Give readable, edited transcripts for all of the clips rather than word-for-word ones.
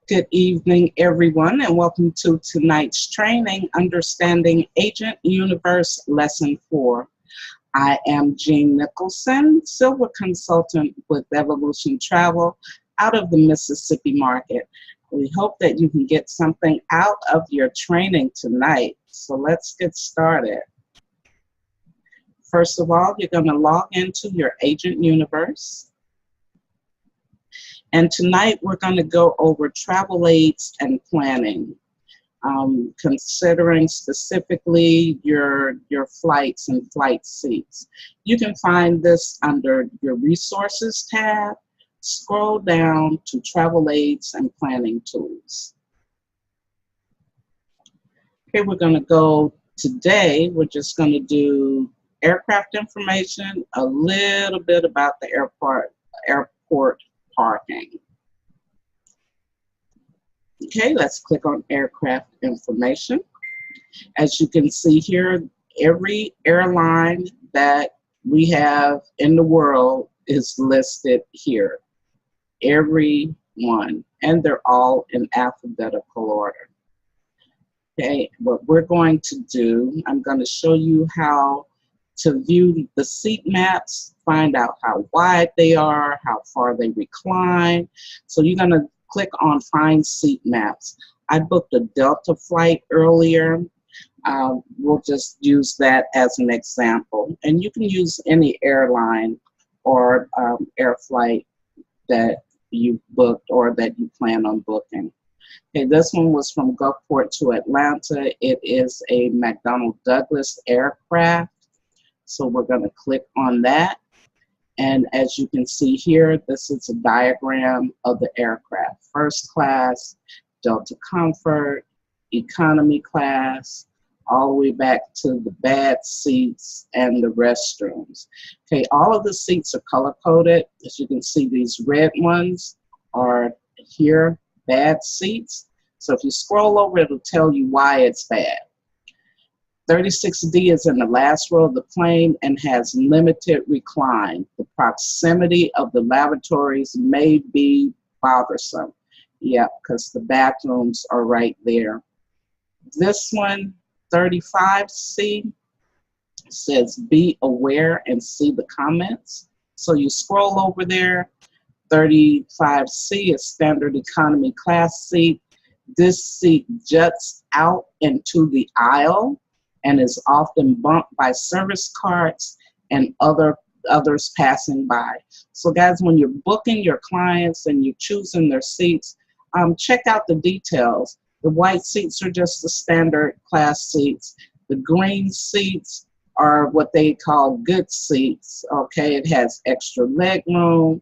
Good evening, everyone, and welcome to tonight's training, Understanding Agent Universe Lesson 4. I am Jean Nicholson, Silver Consultant with Evolution Travel out of the Mississippi market. We hope that you can get something out of your training tonight. So let's get started. First of all, you're going to log into your Agent Universe. And tonight we're going to go over travel aids and planning, considering specifically your flights and flight seats. You can find this under your resources tab. Scroll down to travel aids and planning tools. Okay, we're going to go today. We're just going to do aircraft information, a little bit about the airport parking. Okay, let's click on aircraft information. As you can see here, every airline that we have in the world is listed here. Every one, and they're all in alphabetical order. Okay, what we're going to do, I'm going to show you how to view the seat maps, find out how wide they are, how far they recline. So you're going to click on Find Seat Maps. I booked a Delta flight earlier. We'll just use that as an example. And you can use any airline or air flight that you booked or that you plan on booking. Okay, this one was from Gulfport to Atlanta. It is a McDonnell Douglas aircraft. So we're going to click on that. And as you can see here, this is a diagram of the aircraft. First class, Delta Comfort, economy class, all the way back to the bad seats and the restrooms. Okay, all of the seats are color-coded. As you can see, these red ones are here, bad seats. So if you scroll over, it'll tell you why it's bad. 36D is in the last row of the plane and has limited recline. The proximity of the lavatories may be bothersome. Yeah, because the bathrooms are right there. This one, 35C, says be aware and see the comments. So you scroll over there. 35C is standard economy class seat. This seat juts out into the aisle and is often bumped by service carts and others passing by. So guys, when you're booking your clients and you're choosing their seats, check out the details. The white seats are just the standard class seats. The green seats are what they call good seats. Okay, it has extra leg room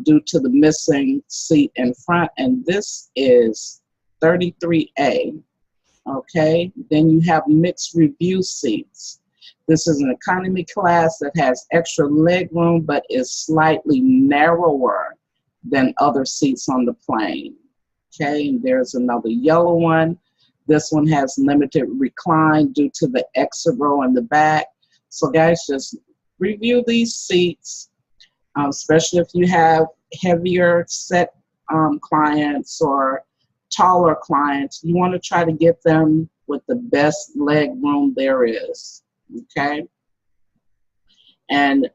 due to the missing seat in front, and this is 33A. Okay, then you have mixed review seats. This is an economy class that has extra leg room but is slightly narrower than other seats on the plane. Okay, and there's another yellow one. This one has limited recline due to the exit row in the back. So guys, just review these seats, especially if you have heavier set clients or taller clients. You want to try to get them with the best leg room there is. Okay, and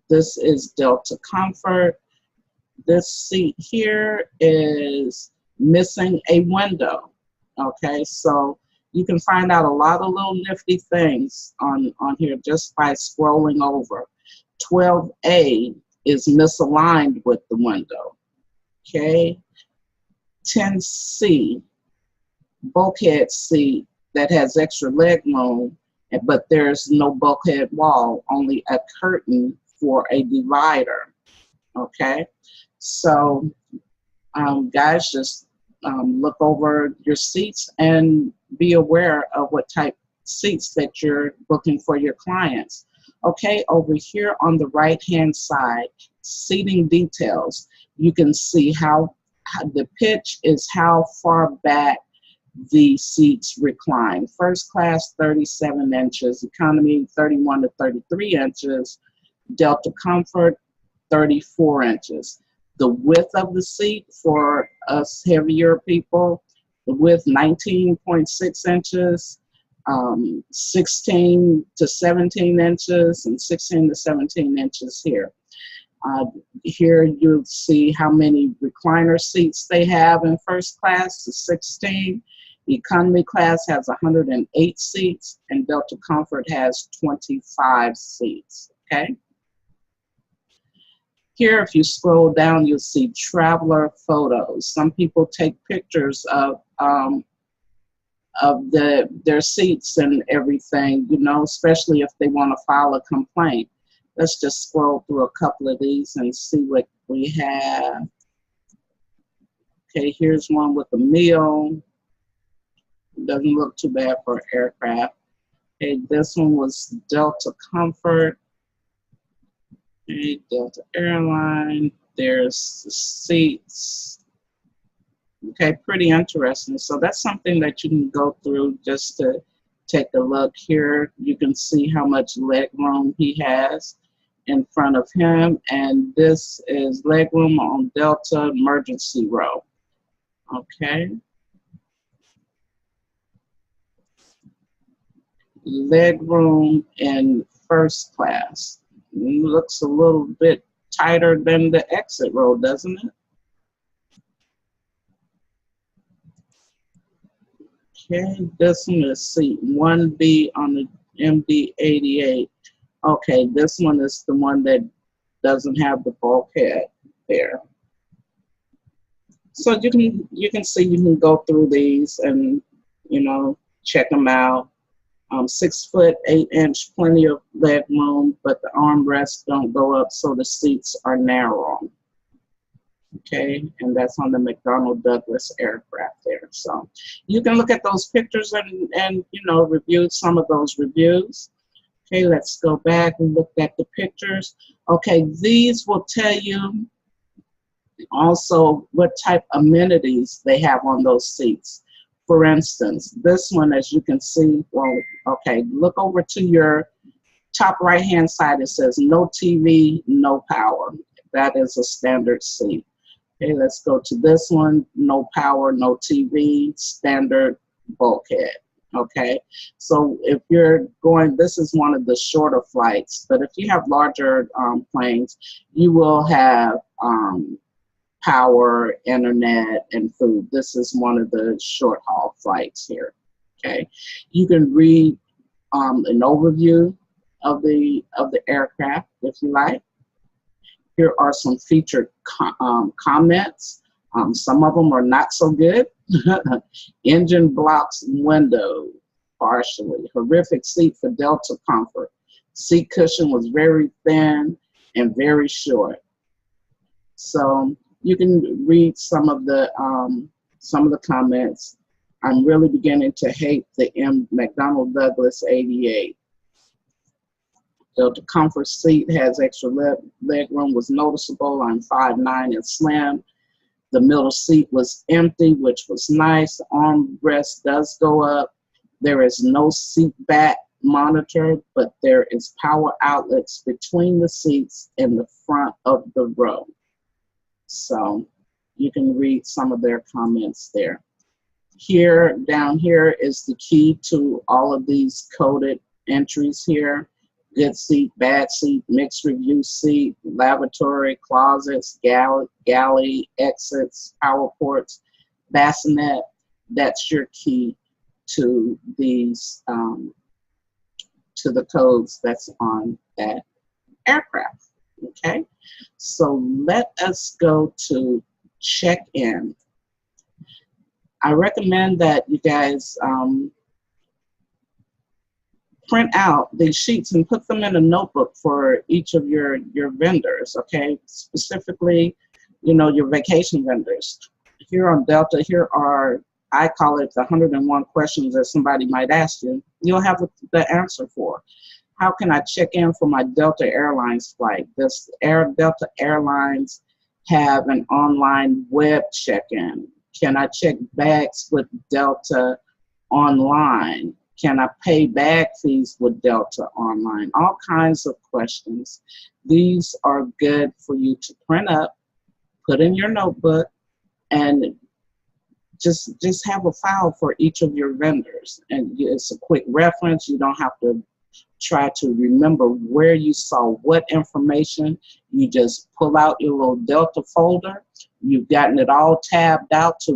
this is Delta Comfort. This seat here is missing a window. Okay, so you can find out a lot of little nifty things on here just by scrolling over. 12A is misaligned with the window. Okay, 10C, bulkhead seat that has extra leg room, but there's no bulkhead wall, only a curtain for a divider. Okay, so guys, just look over your seats and be aware of what type seats that you're booking for your clients. Okay, over here on the right-hand side, seating details. You can see how the pitch is how far back the seats recline. First class, 37 inches. Economy, 31 to 33 inches. Delta Comfort, 34 inches. The width of the seat for us heavier people, the width 19.6 inches, 16 to 17 inches, and 16 to 17 inches here. Here you'll see how many recliner seats they have in first class, the 16. Economy class has 108 seats, and Delta Comfort has 25 seats, okay? Here, if you scroll down, you'll see traveler photos. Some people take pictures of their seats and everything, you know, especially if they want to file a complaint. Let's just scroll through a couple of these and see what we have. Okay, here's one with a meal. Doesn't look too bad for aircraft. Okay, this one was Delta Comfort. Okay, Delta Airline. There's the seats. Okay, pretty interesting. So that's something that you can go through just to take a look here. You can see how much leg room he has in front of him. And this is leg room on Delta emergency row. Okay. Leg room in first class. Looks a little bit tighter than the exit row, doesn't it? Okay, this one is seat 1B on the MD-88. Okay, this one is the one that doesn't have the bulkhead there. So you can see, you can go through these and, you know, check them out. 6 foot 8 inch, plenty of leg room, but the armrests don't go up, so the seats are narrow. Okay, and that's on the McDonnell Douglas aircraft there. So you can look at those pictures and you know, review some of those reviews. Okay, let's go back and look at the pictures. Okay, these will tell you also what type of amenities they have on those seats. For instance, this one, as you can see, well, okay, look over to your top right-hand side. It says no TV, no power. That is a standard seat. Okay, let's go to this one, no power, no TV, standard bulkhead. Okay, so if you're going, this is one of the shorter flights, but if you have larger planes, you will have power, internet, and food. This is one of the short haul flights here. Okay, you can read an overview of the aircraft if you like. Here are some featured comments. Some of them are not so good. Engine blocks window partially. Horrific seat for Delta Comfort. Seat cushion was very thin and very short. So you can read some of the comments. I'm really beginning to hate the McDonnell Douglas 88. The comfort seat has extra leg room, was noticeable. I'm 5'9" and slim. The middle seat was empty, which was nice. The armrest does go up. There is no seat back monitor, but there is power outlets between the seats and the front of the row. So you can read some of their comments there. Here, down here is the key to all of these coded entries here. Good seat, bad seat, mixed review seat, lavatory, closets, galley, exits, power ports, bassinet. That's your key to these, to the codes that's on that aircraft. Okay, so let us go to check-in. I recommend that you guys print out these sheets and put them in a notebook for each of your vendors, okay? Specifically, you know, your vacation vendors. Here on Delta, here are, I call it the 101 questions that somebody might ask you. You'll have the answer for. How can I check in for my Delta Airlines flight? Does Delta Airlines have an online web check-in? Can I check bags with Delta online? Can I pay bag fees with Delta online? All kinds of questions. These are good for you to print up, put in your notebook, and just have a file for each of your vendors. And it's a quick reference. You don't have to try to remember where you saw what information. You just pull out your little Delta folder. You've gotten it all tabbed out to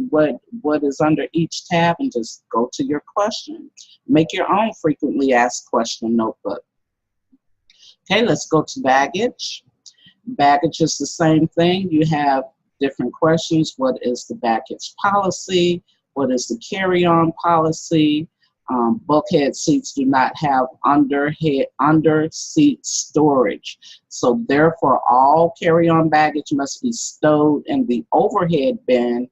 what is under each tab, and just go to your question. Make your own frequently asked question notebook. Okay, let's go to baggage. Baggage is the same thing. You have different questions. What is the baggage policy? What is the carry-on policy? Bulkhead seats do not have under seat storage. So therefore, all carry-on baggage must be stowed in the overhead bin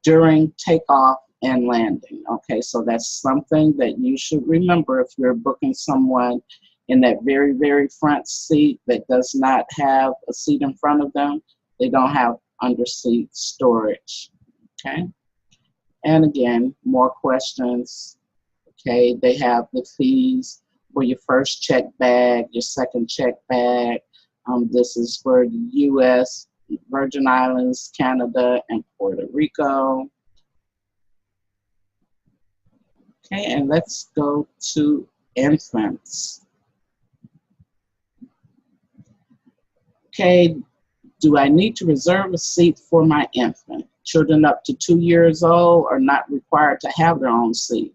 during takeoff and landing. Okay, so that's something that you should remember if you're booking someone in that very, very front seat that does not have a seat in front of them. They don't have under seat storage. Okay, and again, more questions. Okay, they have the fees for your first check bag, your second check bag. This is for the U.S., Virgin Islands, Canada, and Puerto Rico. Okay, and let's go to infants. Okay, do I need to reserve a seat for my infant? Children up to 2 years old are not required to have their own seat,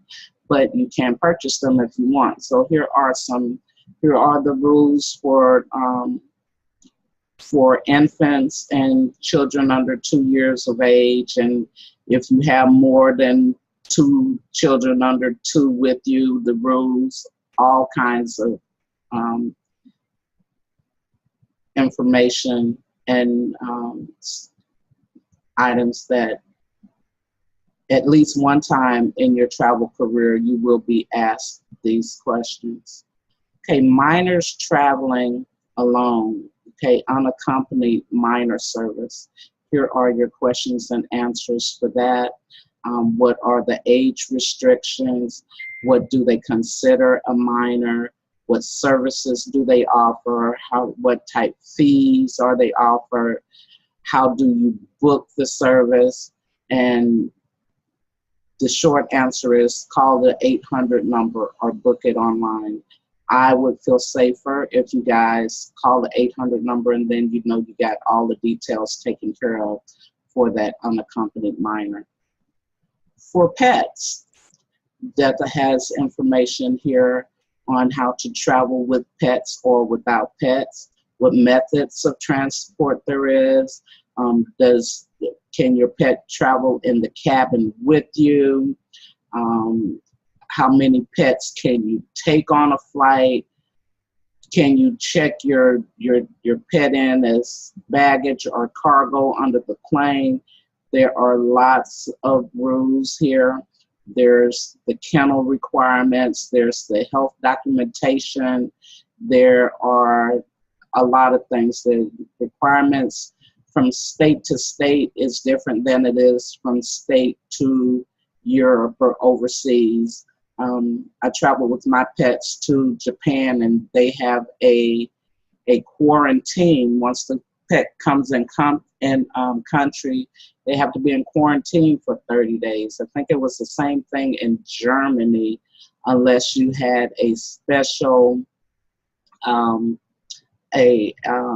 but you can purchase them if you want. So here are the rules for infants and children under 2 years of age. And if you have more than 2 children under 2 with you, the rules, all kinds of information and items that at least one time in your travel career, you will be asked these questions. Okay, minors traveling alone, okay, unaccompanied minor service. Here are your questions and answers for that. What are the age restrictions? What do they consider a minor? What services do they offer? What type fees are they offered? How do you book the service? And the short answer is call the 800 number or book it online. I would feel safer if you guys call the 800 number, and then you know you got all the details taken care of for that unaccompanied minor. For pets, Delta has information here on how to travel with pets or without pets, what methods of transport there is. Can your pet travel in the cabin with you? How many pets can you take on a flight? Can you check your pet in as baggage or cargo under the plane? There are lots of rules here. There's the kennel requirements, there's the health documentation, there are a lot of things. The requirements from state to state is different than it is from state to Europe or overseas. I travel with my pets to Japan, and they have a quarantine. Once the pet comes in country, they have to be in quarantine for 30 days. I think it was the same thing in Germany, unless you had a special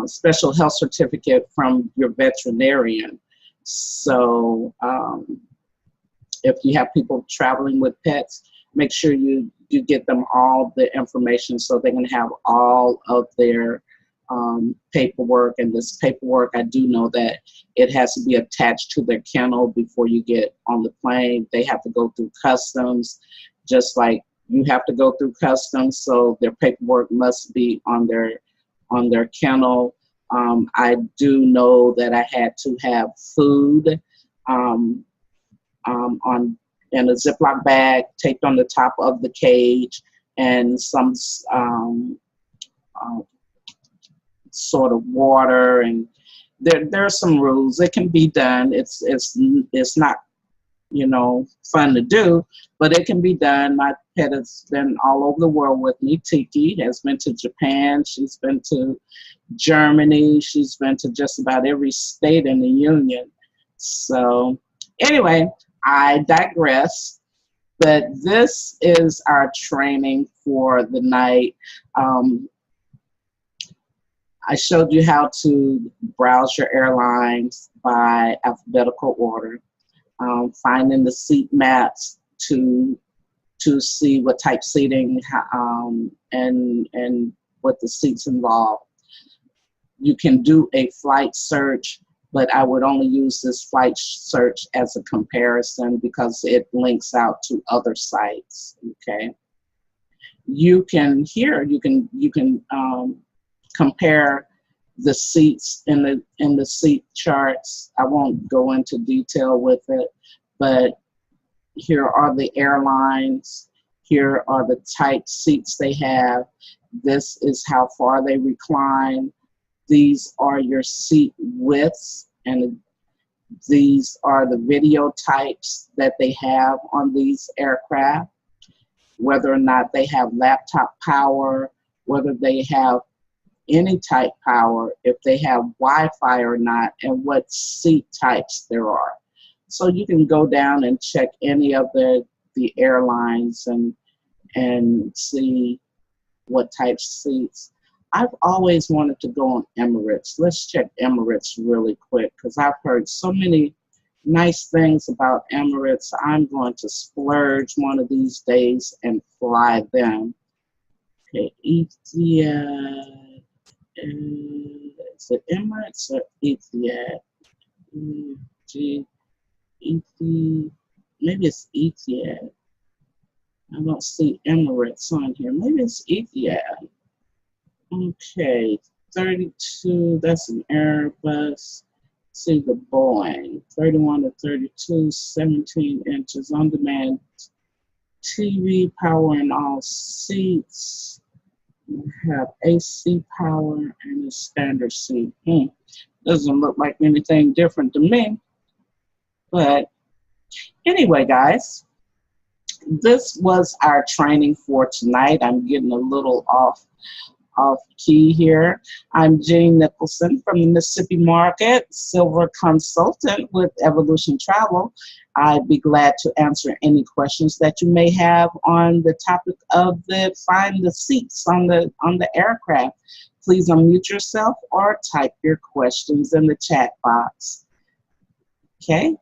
special health certificate from your veterinarian. So if you have people traveling with pets, make sure you get them all the information so they can have all of their paperwork. And this paperwork, I do know that it has to be attached to their kennel before you get on the plane. They have to go through customs, just like you have to go through customs. So their paperwork must be on their kennel. I do know that I had to have food in a Ziploc bag taped on the top of the cage, and some sort of water, and there are some rules. It can be done. It's not, fun to do, but it can be done. My pet has been all over the world with me. Tiki has been to Japan. She's been to Germany. She's been to just about every state in the Union. So anyway, I digress. But this is our training for the night. I showed you how to browse your airlines by alphabetical order, finding the seat maps to see what type seating and what the seats involve. You can do a flight search, but I would only use this flight search as a comparison because it links out to other sites. Okay. You can compare the seats in the seat charts. I won't go into detail with it, but here are the airlines. Here are the type seats they have. This is how far they recline. These are your seat widths, and these are the video types that they have on these aircraft, whether or not they have laptop power, whether they have any type power, if they have Wi-Fi or not, and what seat types there are. So you can go down and check any of the airlines and see what type seats. I've always wanted to go on Emirates. Let's check Emirates really quick because I've heard so many nice things about Emirates. I'm going to splurge one of these days and fly them. Okay, Etihad. Is it Emirates or Etihad? Maybe it's Etihad. I don't see Emirates on here. Maybe it's Etihad. Okay, 32, that's an Airbus. See the Boeing, 31 to 32, 17 inches, on-demand TV, power in all seats. We have AC power and a standard seat. Doesn't look like anything different to me. But anyway, guys, this was our training for tonight. I'm getting a little off key here. I'm Jean Nicholson from the Mississippi Market, Silver Consultant with Evolution Travel. I'd be glad to answer any questions that you may have on the topic of find the seats on the aircraft. Please unmute yourself or type your questions in the chat box. Okay,